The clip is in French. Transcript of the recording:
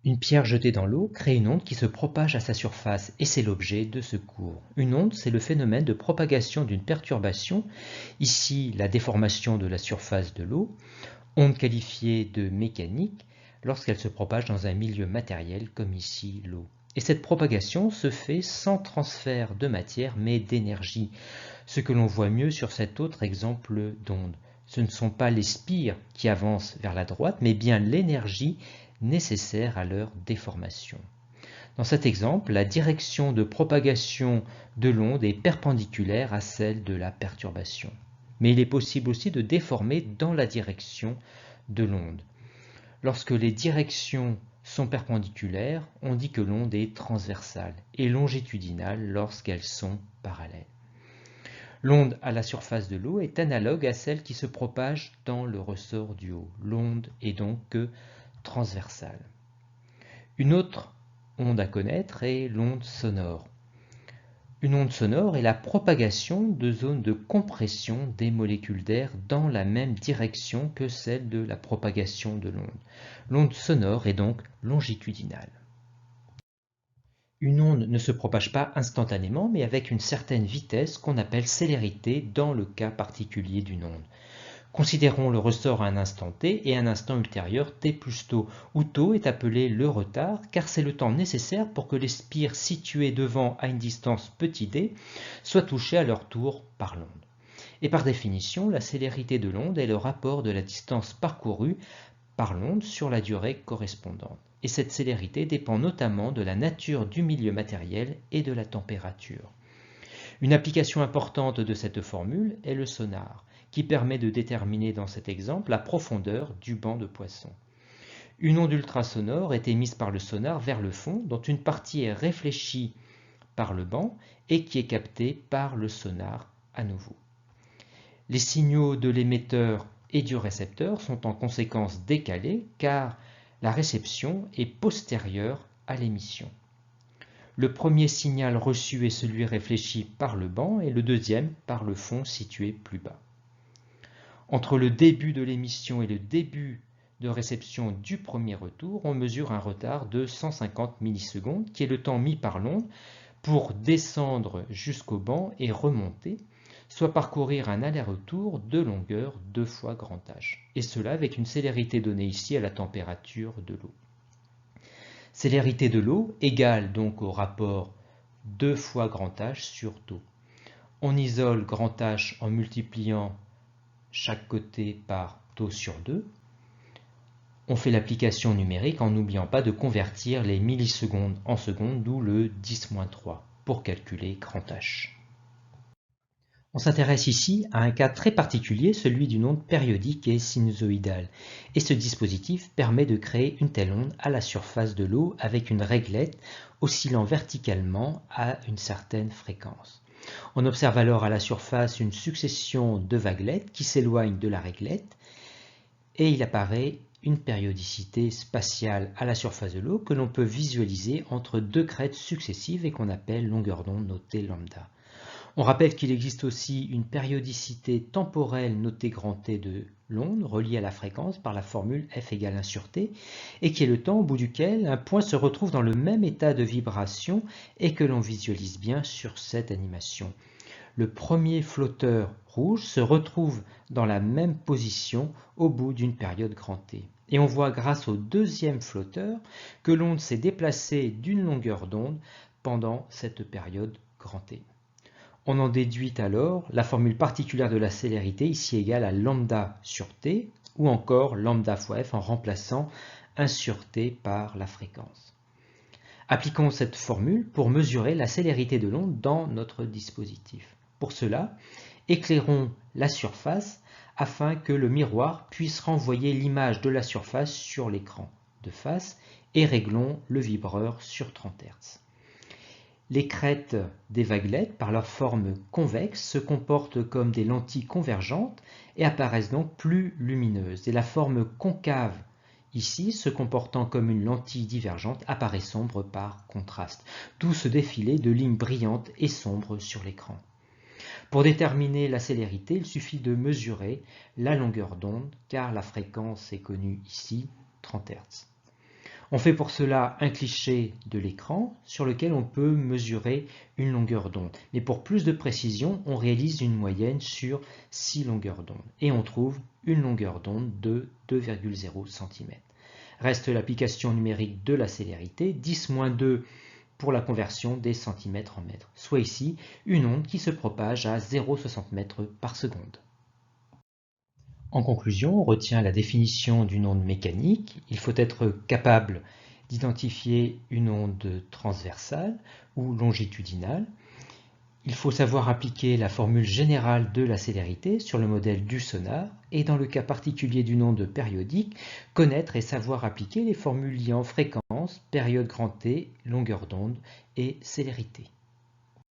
Une pierre jetée dans l'eau crée une onde qui se propage à sa surface et c'est l'objet de ce cours. Une onde, c'est le phénomène de propagation d'une perturbation, ici la déformation de la surface de l'eau, onde qualifiée de mécanique lorsqu'elle se propage dans un milieu matériel comme ici l'eau. Et cette propagation se fait sans transfert de matière mais d'énergie, ce que l'on voit mieux sur cet autre exemple d'onde. Ce ne sont pas les spires qui avancent vers la droite, mais bien l'énergie nécessaire à leur déformation. Dans cet exemple, la direction de propagation de l'onde est perpendiculaire à celle de la perturbation. Mais il est possible aussi de déformer dans la direction de l'onde. Lorsque les directions sont perpendiculaires, on dit que l'onde est transversale et longitudinale lorsqu'elles sont parallèles. L'onde à la surface de l'eau est analogue à celle qui se propage dans le ressort du haut. L'onde est donc transversale. Une autre onde à connaître est l'onde sonore. Une onde sonore est la propagation de zones de compression des molécules d'air dans la même direction que celle de la propagation de l'onde. L'onde sonore est donc longitudinale. Une onde ne se propage pas instantanément, mais avec une certaine vitesse qu'on appelle célérité dans le cas particulier d'une onde. Considérons le ressort à un instant t et un instant ultérieur t plus tau, où tau est appelé le retard car c'est le temps nécessaire pour que les spires situées devant à une distance petit d soient touchées à leur tour par l'onde. Et par définition, la célérité de l'onde est le rapport de la distance parcourue par l'onde sur la durée correspondante. Et cette célérité dépend notamment de la nature du milieu matériel et de la température. Une application importante de cette formule est le sonar, qui permet de déterminer dans cet exemple la profondeur du banc de poisson. Une onde ultrasonore est émise par le sonar vers le fond, dont une partie est réfléchie par le banc et qui est captée par le sonar à nouveau. Les signaux de l'émetteur et du récepteur sont en conséquence décalés car la réception est postérieure à l'émission. Le premier signal reçu est celui réfléchi par le banc et le deuxième par le fond situé plus bas. Entre le début de l'émission et le début de réception du premier retour, on mesure un retard de 150 millisecondes qui est le temps mis par l'onde pour descendre jusqu'au banc et remonter, soit parcourir un aller-retour de longueur 2 fois grand H. Et cela avec une célérité donnée ici à la température de l'eau. Célérité de l'eau égale donc au rapport 2 fois grand H sur tau. On isole grand H en multipliant chaque côté par tau sur 2. On fait l'application numérique en n'oubliant pas de convertir les millisecondes en secondes, d'où le 10-3 pour calculer grand H. On s'intéresse ici à un cas très particulier, celui d'une onde périodique et sinusoïdale. Et ce dispositif permet de créer une telle onde à la surface de l'eau avec une réglette oscillant verticalement à une certaine fréquence. On observe alors à la surface une succession de vaguelettes qui s'éloignent de la réglette et il apparaît une périodicité spatiale à la surface de l'eau que l'on peut visualiser entre deux crêtes successives et qu'on appelle longueur d'onde notée lambda. On rappelle qu'il existe aussi une périodicité temporelle notée grand T de l'onde reliée à la fréquence par la formule F égale 1 sur T et qui est le temps au bout duquel un point se retrouve dans le même état de vibration et que l'on visualise bien sur cette animation. Le premier flotteur rouge se retrouve dans la même position au bout d'une période grand T. Et on voit grâce au deuxième flotteur que l'onde s'est déplacée d'une longueur d'onde pendant cette période grand T. On en déduit alors la formule particulière de la célérité, ici égale à lambda sur t, ou encore lambda fois f en remplaçant 1 sur t par la fréquence. Appliquons cette formule pour mesurer la célérité de l'onde dans notre dispositif. Pour cela, éclairons la surface afin que le miroir puisse renvoyer l'image de la surface sur l'écran de face et réglons le vibreur sur 30 Hz. Les crêtes des vaguelettes, par leur forme convexe, se comportent comme des lentilles convergentes et apparaissent donc plus lumineuses. Et la forme concave, ici, se comportant comme une lentille divergente, apparaît sombre par contraste. D'où ce défilé de lignes brillantes et sombres sur l'écran. Pour déterminer la célérité, il suffit de mesurer la longueur d'onde, car la fréquence est connue ici, 30 Hz. On fait pour cela un cliché de l'écran sur lequel on peut mesurer une longueur d'onde. Mais pour plus de précision, on réalise une moyenne sur 6 longueurs d'onde et on trouve une longueur d'onde de 2,0 cm. Reste l'application numérique de la célérité, 10-2 pour la conversion des centimètres en mètres, soit ici une onde qui se propage à 0,60 mètres par seconde. En conclusion, on retient la définition d'une onde mécanique. Il faut être capable d'identifier une onde transversale ou longitudinale. Il faut savoir appliquer la formule générale de la célérité sur le modèle du sonar et dans le cas particulier d'une onde périodique, connaître et savoir appliquer les formules liant fréquence, période grand T, longueur d'onde et célérité.